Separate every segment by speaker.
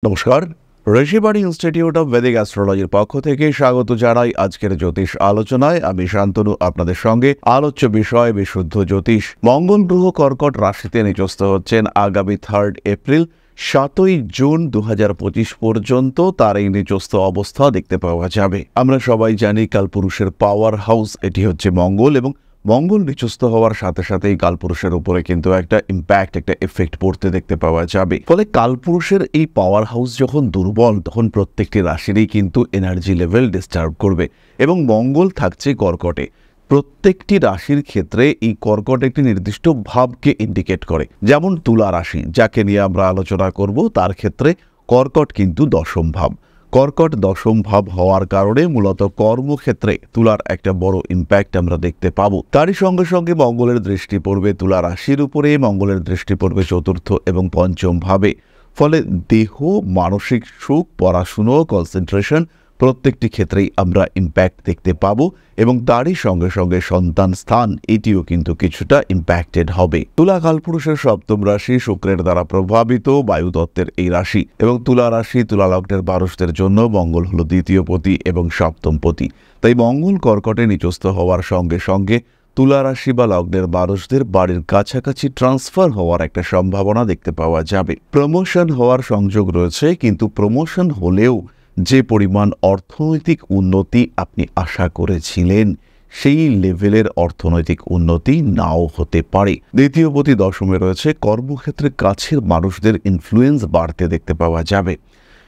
Speaker 1: নমস্কার, Rishibani institute of বেদিক অ্যাস্ট্রোলজির পক্ষ থেকে স্বাগত জানাই আজকের জ্যোতিষ আলোচনায়। আমি শান্তনু আপনাদের সঙ্গে। আলোচ্য বিষয় বিশুদ্ধ জ্যোতিষ। মঙ্গল গ্রহ কর্কট রাশিতে নিচস্থ হচ্ছেন আগামী 3 এপ্রিল 7 জুন 2025 পর্যন্ত তার এই নিচস্থ অবস্থা দেখতে পাওয়া যাবে। আমরা সবাই জানি কালপুরুষের পাওয়ার হাউস এটি হচ্ছে মঙ্গল, এবং মঙ্গল নিচস্থ হওয়ার সাথে সাথেই কালপুরুষের উপরে কিন্তু একটা ইম্প্যাক্ট, একটা এফেক্ট পড়তে দেখতে পাওয়া যাবে। ফলে কালপুরুষের এই পাওয়ার হাউস যখন দুর্বল, তখন প্রত্যেকটি রাশিরই কিন্তু এনার্জি লেভেল ডিস্টার্ব করবে। এবং মঙ্গল থাকছে কর্কটে। প্রত্যেকটি রাশির ক্ষেত্রে এই কর্কট একটি নির্দিষ্ট ভাবকে ইন্ডিকেট করে। যেমন তুলা রাশি, যাকে নিয়ে আমরা আলোচনা করব, তার ক্ষেত্রে কর্কট কিন্তু দশম ভাব। কর্কট দশম ভাব হওয়ার কারণে মূলত কর্মক্ষেত্রে তুলার একটা বড় ইম্প্যাক্ট আমরা দেখতে পাবো। তারই সঙ্গে সঙ্গে মঙ্গলের দৃষ্টি পড়বে তুলা রাশির উপরে। মঙ্গলের দৃষ্টি পড়বে চতুর্থ এবং পঞ্চম ভাবে। ফলে দেহ, মানসিক সুখ, পড়াশুনো, কনসেন্ট্রেশন প্রত্যেকটি ক্ষেত্রেই আমরা ইম্প্যাক্ট দেখতে পাবো। এবং তারই সঙ্গে সঙ্গে সন্তান স্থান এটিও কিন্তু কিছুটা ইম্প্যাক্টেড হবে। তুলা কালপুরুষের সপ্তম রাশি, শুক্রের দ্বারা প্রভাবিত বায়ুতত্ত্বের এই রাশি। এবং তুলা রাশি, তুলা লগ্নের মানুষদের জন্য মঙ্গল হলো দ্বিতীয় পতি এবং সপ্তম পতি। তাই মঙ্গল কর্কটে নিচস্থ হওয়ার সঙ্গে সঙ্গে তুলা রাশি বা লগ্নের মানুষদের বাড়ির কাছাকাছি ট্রান্সফার হওয়ার একটা সম্ভাবনা দেখতে পাওয়া যাবে। প্রমোশন হওয়ার সংযোগ রয়েছে, কিন্তু প্রমোশন হলেও যে পরিমাণ অর্থনৈতিক উন্নতি আপনি আশা করেছিলেন, সেই লেভেলের অর্থনৈতিক উন্নতি নাও হতে পারে। দ্বিতীয় পতি দশমে রয়েছে, কর্মক্ষেত্রে কাছের মানুষদের ইনফ্লুয়েন্স বাড়তে দেখতে পাওয়া যাবে।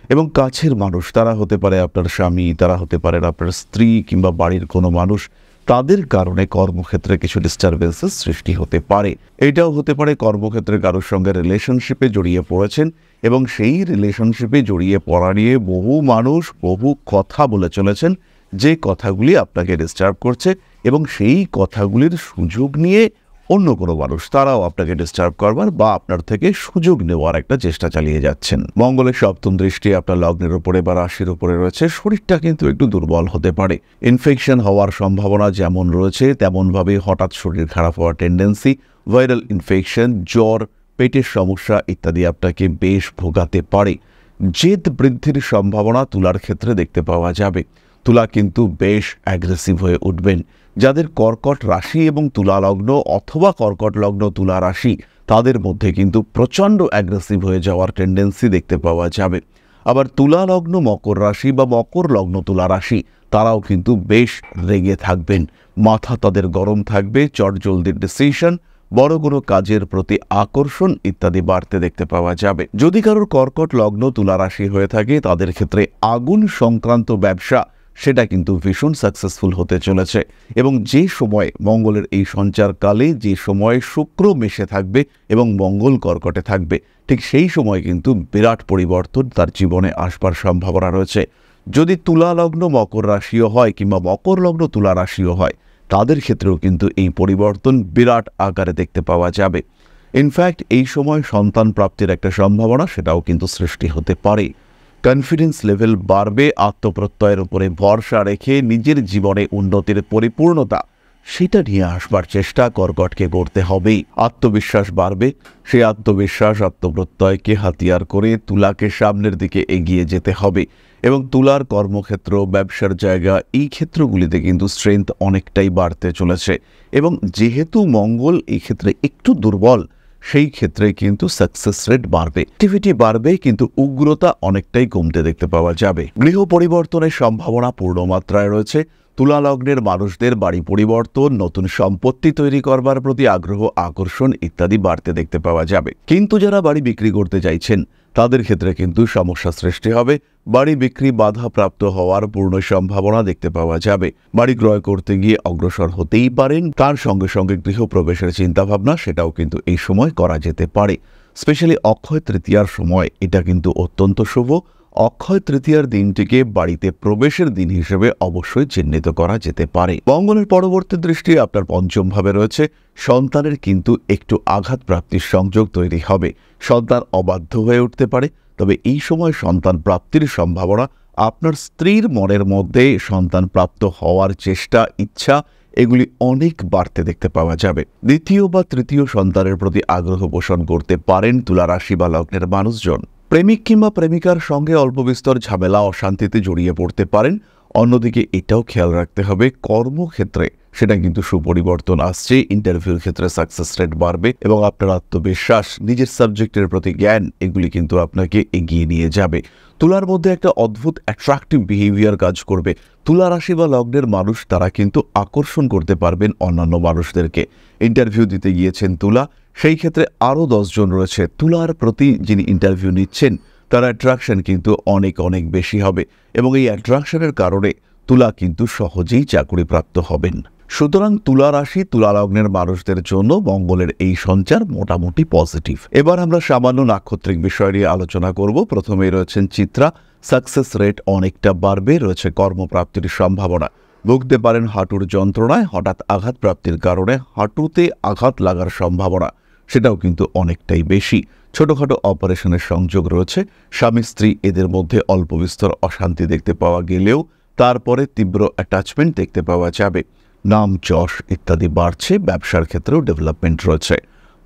Speaker 1: এবং কাছের মানুষ, তারা হতে পারে আপনার স্বামী, তারা হতে পারেন আপনার স্ত্রী, কিংবা বাড়ির কোনো মানুষ, তাদের কারণে কর্মক্ষেত্রে কিছু ডিস্টারবেন্সেস সৃষ্টি হতে পারে। এটাও হতে পারে কর্মক্ষেত্রে কারোর সঙ্গে রিলেশনশিপে জড়িয়ে পড়েছেন, এবং সেই রিলেশনশিপে জড়িয়ে পড়া নিয়ে বহু মানুষ বহু কথা বলে চলেছেন, যে কথাগুলি আপনাকে ডিস্টার্ব করছে। এবং সেই কথাগুলির সুযোগ নিয়ে অন্য কোনো মানুষ, তারাও আপনাকে ডিস্টার্ব করবার বা আপনার থেকে সুযোগ নেওয়ার একটা চেষ্টা চালিয়ে যাচ্ছেন। মঙ্গলের সপ্তম দৃষ্টি আপনার লগ্নের উপরে বা রাশির উপরে রয়েছে। শরীরটা কিন্তু একটু দুর্বল হতে পারে। ইনফেকশন হওয়ার সম্ভাবনা যেমন রয়েছে, তেমনভাবে হঠাৎ শরীর খারাপ হওয়ার টেন্ডেন্সি, ভাইরাল ইনফেকশন, জ্বর, পেটের সমস্যা ইত্যাদি আপনাকে বেশ ভোগাতে পারে। জেদ বৃদ্ধির সম্ভাবনা তুলার ক্ষেত্রে দেখতে পাওয়া যাবে। তুলা কিন্তু বেশ অ্যাগ্রেসিভ হয়ে উঠবেন। যাদের কর্কট রাশি এবং তুলা লগ্ন, অথবা কর্কট লগ্ন তুলা রাশি, তাদের মধ্যে কিন্তু প্রচণ্ড অ্যাগ্রেসিভ হয়ে যাওয়ার টেন্ডেন্সি দেখতে পাওয়া যাবে। আবার তুলা লগ্ন মকর রাশি বা মকর লগ্ন তুলা রাশি, তারাও কিন্তু বেশ রেগে থাকবেন। মাথা তাদের গরম থাকবে, চটজলদির ডিসিশন, বড় কোনো কাজের প্রতি আকর্ষণ ইত্যাদি বাড়তে দেখতে পাওয়া যাবে। যদি কারোর কর্কট লগ্ন তুলা রাশি হয়ে থাকে, তাদের ক্ষেত্রে আগুন সংক্রান্ত ব্যবসা, সেটা কিন্তু ভীষণ সাকসেসফুল হতে চলেছে। এবং যে সময় মঙ্গলের এই সঞ্চারকালে, যে সময় শুক্র মেষে থাকবে এবং মঙ্গল কর্কটে থাকবে, ঠিক সেই সময় কিন্তু বিরাট পরিবর্তন তার জীবনে আসবার সম্ভাবনা রয়েছে। যদি তুলা লগ্ন মকর রাশিও হয়, কিংবা মকর লগ্ন তুলা রাশিও হয়, তাদের ক্ষেত্রেও কিন্তু এই পরিবর্তন বিরাট আকারে দেখতে পাওয়া যাবে। ইনফ্যাক্ট এই সময় সন্তান প্রাপ্তির একটা সম্ভাবনা, সেটাও কিন্তু সৃষ্টি হতে পারে। কনফিডেন্স লেভেল বাড়বে। আত্মপ্রত্যয়ের উপরে ভরসা রেখে নিজের জীবনে উন্নতির পরিপূর্ণতা, সেটা নিয়ে আসবার চেষ্টা কর্কটকে করতে হবে। আত্মবিশ্বাস বাড়বে। সেই আত্মবিশ্বাস, আত্মপ্রত্যয়কে হাতিয়ার করে তুলাকে সামনের দিকে এগিয়ে যেতে হবে। এবং তুলার কর্মক্ষেত্র, ব্যবসার জায়গা, এই ক্ষেত্রগুলিতে কিন্তু স্ট্রেংথ অনেকটাই বাড়তে চলেছে। এবং যেহেতু মঙ্গল এই ক্ষেত্রে একটু দুর্বল, সেই ক্ষেত্রে কিন্তু সাকসেস রেট বাড়বে, অ্যাক্টিভিটি বাড়বে, কিন্তু উগ্রতা অনেকটাই কমতে দেখতে পাওয়া যাবে। গৃহ পরিবর্তনের সম্ভাবনা পূর্ণমাত্রায় রয়েছে। তুলা লগ্নের মানুষদের বাড়ি পরিবর্তন, নতুন সম্পত্তি তৈরি করবার প্রতি আগ্রহ, আকর্ষণ ইত্যাদি বাড়তে দেখতে পাওয়া যাবে। কিন্তু যারা বাড়ি বিক্রি করতে চাইছেন, তাদের ক্ষেত্রে কিন্তু সমস্যা সৃষ্টি হবে। বাড়ি বিক্রি বাধাপ্রাপ্ত হওয়ার পূর্ণ সম্ভাবনা দেখতে পাওয়া যাবে। বাড়ি ক্রয় করতে গিয়ে অগ্রসর হতেই পারেন। তার সঙ্গে সঙ্গে গৃহপ্রবেশের চিন্তাভাবনা, সেটাও কিন্তু এই সময় করা যেতে পারে। স্পেশালি অক্ষয় তৃতীয়ার সময় এটা কিন্তু অত্যন্ত শুভ। অক্ষয় তৃতীয়ার দিনটিকে বাড়িতে প্রবেশের দিন হিসেবে অবশ্যই চিহ্নিত করা যেতে পারে। মঙ্গলের পরবর্তী দৃষ্টি আপনার পঞ্চম ভাবে রয়েছে। সন্তানের কিন্তু একটু আঘাত প্রাপ্তির সংযোগ তৈরি হবে। সন্তান অবাধ্য হয়ে উঠতে পারে। তবে এই সময় সন্তান প্রাপ্তির সম্ভাবনা, আপনার স্ত্রীর মনের মধ্যে সন্তান প্রাপ্ত হওয়ার চেষ্টা, ইচ্ছা, এগুলি অনেক বাড়তে দেখতে পাওয়া যাবে। দ্বিতীয় বা তৃতীয় সন্তানের প্রতি আগ্রহ পোষণ করতে পারেন তুলা রাশি বা লগ্নের মানুষজন। প্রেমিক কিংবা প্রেমিকার সঙ্গে অল্প বিস্তর ঝামেলা অশান্তিতে জড়িয়ে পড়তে পারেন। অন্যদিকে এটাও খেয়াল রাখতে হবে কর্মক্ষেত্রে সেটা কিন্তু সুপরিবর্তন আসছে, ইন্টারভিউর ক্ষেত্রে সাকসেস রেট বাড়বে এবং আপনার আত্মবিশ্বাস, নিজের সাবজেক্টের প্রতি জ্ঞান এগুলি কিন্তু আপনাকে এগিয়ে নিয়ে যাবে। তুলার মধ্যে একটা অদ্ভুত অ্যাট্রাকটিভ বিহেভিয়ার কাজ করবে। তুলা রাশি বা লগ্নের মানুষ তারা কিন্তু আকর্ষণ করতে পারবেন অন্যান্য মানুষদেরকে। ইন্টারভিউ দিতে গিয়েছেন তুলা, সেই ক্ষেত্রে আরও 10 জন রয়েছে, তুলার প্রতি যিনি ইন্টারভিউ নিচ্ছেন তার অ্যাট্রাকশন কিন্তু অনেক অনেক বেশি হবে এবং এই অ্যাট্রাকশনের কারণে তুলা কিন্তু সহজেই চাকরিপ্রাপ্ত হবেন। সুতরাং তুলা রাশি তুলা লগ্নের মানুষদের জন্য মঙ্গলের এই সঞ্চার মোটামুটি পজিটিভ। এবার আমরা সামান্য নাক্ষত্রিক বিষয় নিয়ে আলোচনা করব। প্রথমেই রয়েছেন চিত্রা, সাকসেস রেট অনেকটা বাড়বে, রয়েছে কর্মপ্রাপ্তির সম্ভাবনা। ভুগতে পারেন হাঁটুর যন্ত্রণায়, হঠাৎ আঘাত প্রাপ্তির কারণে হাঁটুতে আঘাত লাগার সম্ভাবনা সেটাও কিন্তু অনেকটাই বেশি। ছোটখাটো অপারেশনের সংযোগ রয়েছে। স্বামী স্ত্রী এদের মধ্যে অল্প বিস্তর অশান্তি দেখতে পাওয়া গেলেও তারপরে তীব্র অ্যাটাচমেন্ট দেখতে পাওয়া যাবে। নাম যশ ইত্যাদি বাড়ছে। ব্যবসার ক্ষেত্রেও ডেভেলপমেন্ট রয়েছে।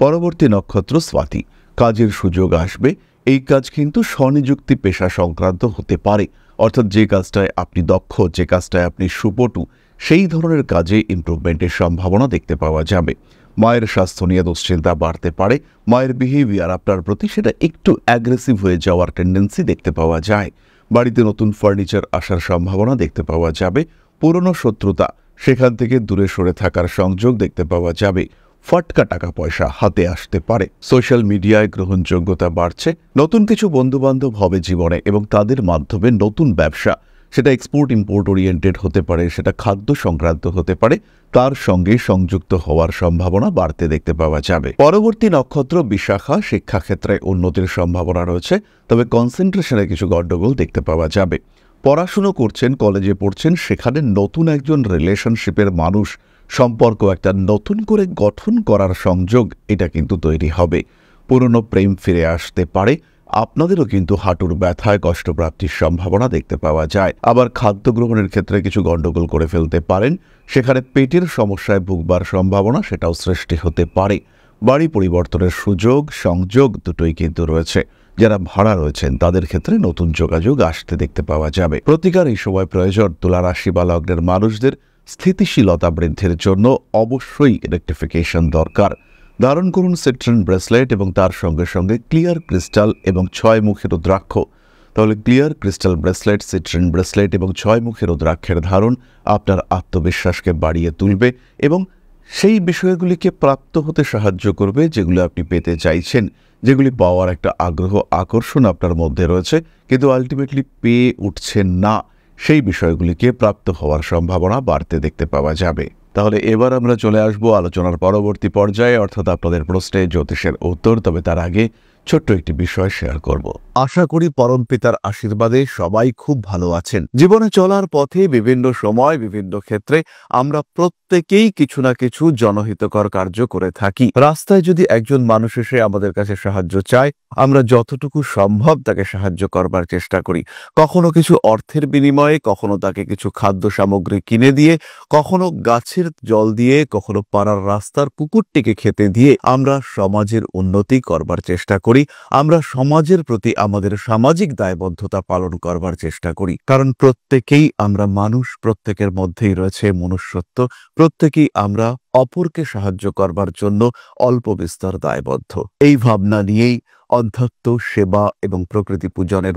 Speaker 1: পরবর্তী নক্ষত্র স্বাতি, কাজের সুযোগ আসবে। এই কাজ কিন্তু স্বনিযুক্তি পেশা সংক্রান্ত হতে পারে, অর্থাৎ যে কাজটায় আপনি দক্ষ, যে কাজটায় আপনি সুপটু, সেই ধরনের কাজে ইমপ্রুভমেন্টের সম্ভাবনা দেখতে পাওয়া যাবে। মায়ের স্বাস্থ্য নিয়ে দুশ্চিন্তা বাড়তে পারে। মায়ের বিহেভিয়ার আপনার প্রতি সেটা একটু অ্যাগ্রেসিভ হয়ে যাওয়ার টেন্ডেন্সি দেখতে পাওয়া যায়। বাড়িতে নতুন ফার্নিচার আসার সম্ভাবনা দেখতে পাওয়া যাবে। পুরনো শত্রুতা সেখান থেকে দূরে সরে থাকার সংযোগ দেখতে পাওয়া যাবে। ফটকা টাকা পয়সা হাতে আসতে পারে। সোশ্যাল মিডিয়ায় গ্রহণযোগ্যতা বাড়ছে। নতুন কিছু বন্ধুবান্ধব হবে জীবনে এবং তাদের মাধ্যমে নতুন ব্যবসা, সেটা এক্সপোর্ট ইম্পোর্ট ওরিয়েন্টেড হতে পারে, সেটা খাদ্য সংক্রান্ত হতে পারে, তার সঙ্গে সংযুক্ত হওয়ার সম্ভাবনা বাড়তে দেখতে পাওয়া যাবে। পরবর্তী নক্ষত্র বিশাখা, শিক্ষাক্ষেত্রে উন্নতির সম্ভাবনা রয়েছে, তবে কনসেন্ট্রেশনে কিছু গণ্ডগোল দেখতে পাওয়া যাবে। পড়াশুনো করছেন, কলেজে পড়ছেন, সেখানে নতুন একজন রিলেশনশিপের মানুষ, সম্পর্ক একটা নতুন করে গঠন করার সংযোগ এটা কিন্তু তৈরি হবে। পুরনো প্রেম ফিরে আসতে পারে। আপনাদেরও কিন্তু হাঁটুর ব্যথায় কষ্টপ্রাপ্তির সম্ভাবনা দেখতে পাওয়া যায়। আবার খাদ্য গ্রহণের ক্ষেত্রে কিছু গণ্ডগোল করে ফেলতে পারেন, সেখানে পেটের সমস্যায় ভুগবার সম্ভাবনা সেটাও সৃষ্টি হতে পারে। বাড়ি পরিবর্তনের সুযোগ সংযোগ দুটোই কিন্তু রয়েছে। যারা ভাড়া রয়েছেন তাদের ক্ষেত্রে নতুন যোগাযোগ আসতে দেখতে পাওয়া যাবে। প্রতিকার এই সময় প্রয়োজন। তুলা রাশি বা লগ্নের মানুষদের স্থিতিশীলতা বৃদ্ধির জন্য অবশ্যই রেকটিফিকেশন দরকার। ধারণ করুন সিট্রিন ব্রেসলেট এবং তার সঙ্গে সঙ্গে ক্লিয়ার ক্রিস্টাল এবং 6 মুখী রুদ্রাক্ষ। তাহলে clear crystal bracelet, citrine bracelet এবং 6 মুখী রুদ্রাক্ষের ধারণ আপনার আত্মবিশ্বাসকে বাড়িয়ে তুলবে এবং সেই বিষয়গুলিকে প্রাপ্ত হতে সাহায্য করবে যেগুলো আপনি পেতে চাইছেন, যেগুলি পাওয়ার একটা আগ্রহ আকর্ষণ আপনার মধ্যে রয়েছে কিন্তু আলটিমেটলি পেয়ে উঠছেন না, সেই বিষয়গুলিকে প্রাপ্ত হওয়ার সম্ভাবনা বাড়তে দেখতে পাওয়া যাবে। তাহলে এবার আমরা চলে আসব আলোচনার পরবর্তী পর্যায়ে, অর্থাৎ আপনাদের প্রশ্নে জ্যোতিষের উত্তর। তবে তার আগে ছোট্ট একটি বিষয় শেয়ার করব। আশা করি পরম পিতার আশীর্বাদে সবাই খুব ভালো আছেন। জীবনে চলার পথে বিভিন্ন সময় বিভিন্ন ক্ষেত্রে আমরা প্রত্যেকেই কিছু না কিছু জনহিতকর কার্য করে থাকি। রাস্তায় যদি একজন মানুষ এসে আমাদের কাছে সাহায্য চায়, আমরা যতটুকু সম্ভব তাকে সাহায্য করবার চেষ্টা করি। কখনো কিছু অর্থের বিনিময়ে, কখনো তাকে কিছু খাদ্য সামগ্রী কিনে দিয়ে, কখনো গাছের জল দিয়ে, কখনো পাড়ার রাস্তার কুকুরটিকে খেতে দিয়ে আমরা সমাজের উন্নতি করবার চেষ্টা করি। আমরা সমাজের প্রতি আমাদের সামাজিক দায়বদ্ধতা পালন করবার চেষ্টা করি, কারণ প্রত্যেকেই আমরা মানুষ, প্রত্যেকের মধ্যেই রয়েছে মনুষ্যত্ব, প্রত্যেকেই আমরা অপরকে সাহায্য করবার জন্য অল্প বিস্তর দায়বদ্ধ। এই ভাবনা নিয়েই অধ্যাত্ম সেবা এবং প্রকৃতি পূজনের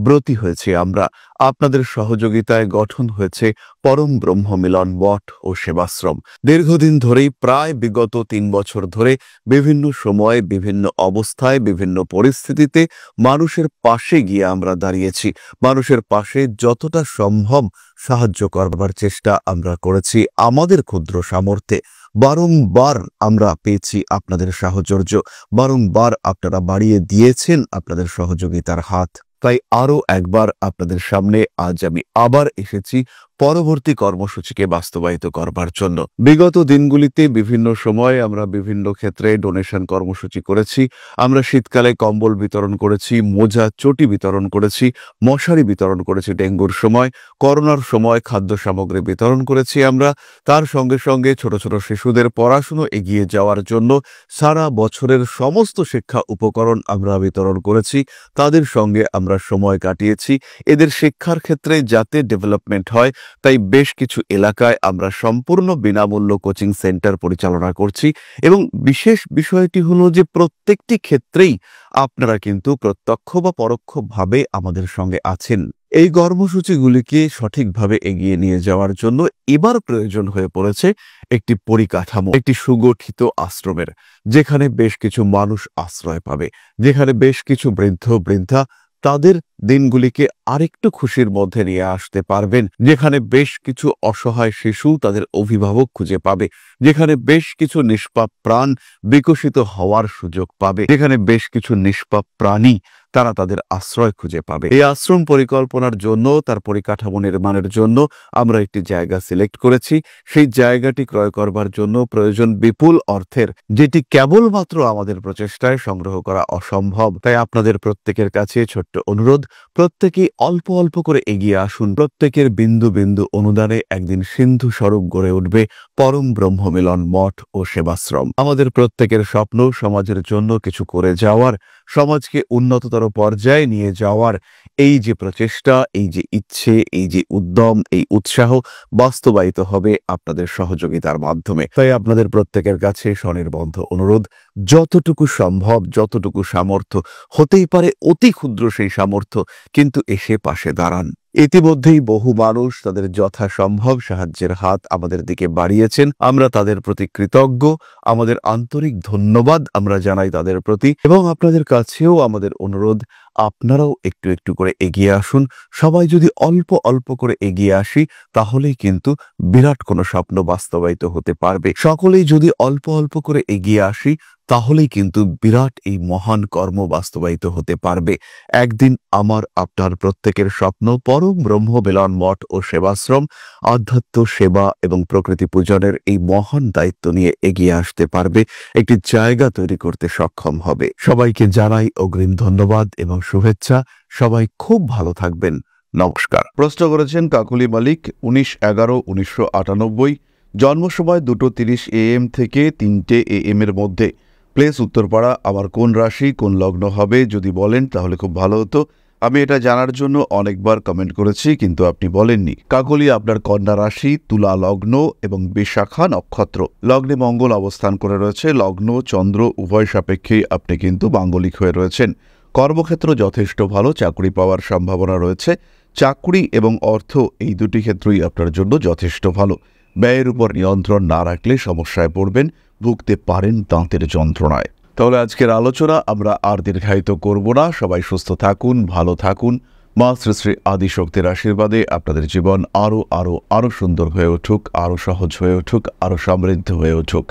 Speaker 1: ব্রতী হয়েছে আমরা। আপনাদের সহযোগিতায় গঠন হয়েছে পরম ব্রহ্ম মিলন মঠ ও সেবাশ্রম। দীর্ঘদিন ধরেই, প্রায় বিগত 3 বছর ধরে বিভিন্ন সময়ে, বিভিন্ন অবস্থায়, বিভিন্ন পরিস্থিতিতে মানুষের পাশে গিয়ে আমরা দাঁড়িয়েছি। মানুষের পাশে যতটা সম্ভব সাহায্য করবার চেষ্টা আমরা করেছি আমাদের ক্ষুদ্র সামর্থ্যে। বারংবার আমরা পেয়েছি আপনাদের সাহচর্য, বারংবার আপনারা বাড়িয়ে দিয়েছেন আপনাদের সহযোগিতার হাত। তাই আরও একবার আপনাদের সামনে আজ আমি আবার এসেছি পরবর্তী কর্মসূচিকে বাস্তবায়িত করবার জন্য। বিগত দিনগুলিতে বিভিন্ন সময় আমরা বিভিন্ন ক্ষেত্রে ডোনেশন কর্মসূচি করেছি। আমরা শীতকালে কম্বল বিতরণ করেছি, মোজা চটি বিতরণ করেছি, মশারি বিতরণ করেছি ডেঙ্গুর সময়, করোনার সময় খাদ্য সামগ্রী বিতরণ করেছি আমরা। তার সঙ্গে সঙ্গে ছোট ছোট শিশুদের পড়াশুনো এগিয়ে যাওয়ার জন্য সারা বছরের সমস্ত শিক্ষা উপকরণ আমরা বিতরণ করেছি। তাদের সঙ্গে আমরা সময় কাটিয়েছি। এদের শিক্ষার ক্ষেত্রে যাতে ডেভেলপমেন্ট হয় তাই বেশ কিছু এলাকায় আমরা সম্পূর্ণ বিনামূল্য কোচিং সেন্টার পরিচালনা করছি এবং বিশেষ বিষয়টি হলো যে প্রত্যেকটি ক্ষেত্রেই আপনারা কিন্তু প্রত্যক্ষ বা পরোক্ষভাবে আমাদের সঙ্গে আছেন। এই কর্মসূচিগুলিকে সঠিকভাবে এগিয়ে নিয়ে যাওয়ার জন্য এবার প্রয়োজন হয়ে পড়েছে একটি পরিকাঠামো, একটি সুগঠিত আশ্রমের, যেখানে বেশ কিছু মানুষ আশ্রয় পাবে, যেখানে বেশ কিছু বৃদ্ধ বৃদ্ধা তাদের দিনগুলিকে আরেকটু খুশির মধ্যে নিয়ে আসতে পারবেন, যেখানে বেশ কিছু অসহায় শিশু তাদের অভিভাবক খুঁজে পাবে, যেখানে বেশ কিছু নিষ্পাপ প্রাণ বিকশিত হওয়ার সুযোগ পাবে, যেখানে বেশ কিছু নিষ্পাপ প্রাণী তারা তাদের আশ্রয় খুঁজে পাবে। এই আশ্রম পরিকল্পনার জন্য, তার পরিকাঠামো নির্মাণের জন্য আমরা একটি জায়গা সিলেক্ট করেছি। সেই জায়গাটি ক্রয় করবার জন্য প্রয়োজন বিপুল অর্থের, যেটি কেবলমাত্র আমাদের প্রচেষ্টায় সংগ্রহ করা অসম্ভব। তাই আপনাদের প্রত্যেকের কাছে ছোট্ট অনুরোধ, প্রত্যেকেই অল্প অল্প করে এগিয়ে আসুন। প্রত্যেকের বিন্দু বিন্দু অনুদানে একদিন সিন্ধু স্বরূপ গড়ে উঠবে পরম ব্রহ্মমিলন মঠ ও সেবাশ্রম। আমাদের প্রত্যেকের স্বপ্ন সমাজের জন্য কিছু করে যাওয়ার, সমাজকে উন্নততর পর্যায়ে নিয়ে যাওয়ার এই যে প্রচেষ্টা, এই যে ইচ্ছে, এই যে উদ্যম, এই উৎসাহ বাস্তবায়িত হবে আপনাদের সহযোগিতার মাধ্যমে। তাই আপনাদের প্রত্যেকের কাছে স্বনির্বন্ধ অনুরোধ, যতটুকু সম্ভব, যতটুকু সামর্থ্য, হতেই পারে অতি ক্ষুদ্র সেই সামর্থ্য, কিন্তু এসে পাশে দাঁড়ান। ইতিমধ্যেই বহু মানুষ তাদের যথাসম্ভব সাহায্যের হাত আমাদের দিকে বাড়িয়েছেন। আমরা তাদের প্রতি কৃতজ্ঞ, আমাদের আন্তরিক ধন্যবাদ আমরা জানাই তাদের প্রতি। এবং আপনাদের কাছেও আমাদের অনুরোধ, আপনারাও একটু একটু করে এগিয়ে আসুন। সবাই যদি অল্প অল্প করে এগিয়ে আসি তাহলেই কিন্তু বিরাট কোনো স্বপ্ন বাস্তবায়িত হতে পারবে। সকলেই যদি অল্প অল্প করে এগিয়ে আসি তাহলেই কিন্তু বিরাট এই মহান কর্ম বাস্তবায়িত হতে পারবে। একদিন আমার আপনার প্রত্যেকের স্বপ্ন পরম ব্রহ্মমিলন মঠ ও সেবাশ্রম আধ্যাত্ম সেবা এবং প্রকৃতি পূজনের এই মহান দায়িত্ব নিয়ে এগিয়ে আসতে পারবে, একটি জায়গা তৈরি করতে সক্ষম হবে। সবাইকে জানাই অগ্রিম ধন্যবাদ এবং শুভেচ্ছা। সবাই খুব ভালো থাকবেন। নমস্কার। প্রশ্ন করেছেন কাকুলি মালিক, 19/11/1998, জন্ম সময় 2:30 AM থেকে 3টে AM এর মধ্যে, প্লেস উত্তরপাড়া। আমার কোন রাশি কোন লগ্ন হবে যদি বলেন তাহলে খুব ভালো হতো। আমি এটা জানার জন্য অনেকবার কমেন্ট করেছি কিন্তু আপনি বলেননি। কাকলি, আপনার কন্যা রাশি, তুলা লগ্ন এবং বিশাখা নক্ষত্র। লগ্নে মঙ্গল অবস্থান করে রয়েছে। লগ্ন চন্দ্র উভয় সাপেক্ষেই আপনি কিন্তু মাঙ্গলিক হয়ে রয়েছেন। কর্মক্ষেত্র যথেষ্ট ভালো, চাকরি পাওয়ার সম্ভাবনা রয়েছে। চাকরি এবং অর্থ এই দুটি ক্ষেত্রই আপনার জন্য যথেষ্ট ভালো। ব্যয়ের উপর নিয়ন্ত্রণ না রাখলে সমস্যায় পড়বেন, ভুগতে পারেন দাঁতের যন্ত্রণায়। তাহলে আজকের আলোচনা আমরা আর দীর্ঘায়িত করব না। সবাই সুস্থ থাকুন, ভালো থাকুন। মা শ্রী শ্রী আদিশক্তির আশীর্বাদে আপনাদের জীবন আরও আরও আরও সুন্দর হয়ে উঠুক, আরও সহজ হয়ে উঠুক, আরও সমৃদ্ধ হয়ে উঠুক।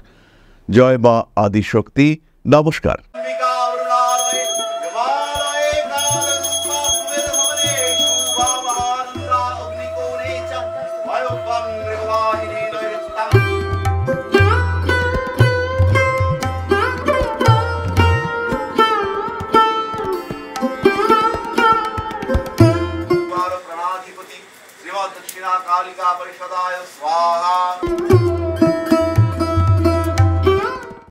Speaker 1: জয় মা আদিশক্তি। নমস্কার।
Speaker 2: दक्षिणा कालिका परिषदाय स्वाहा।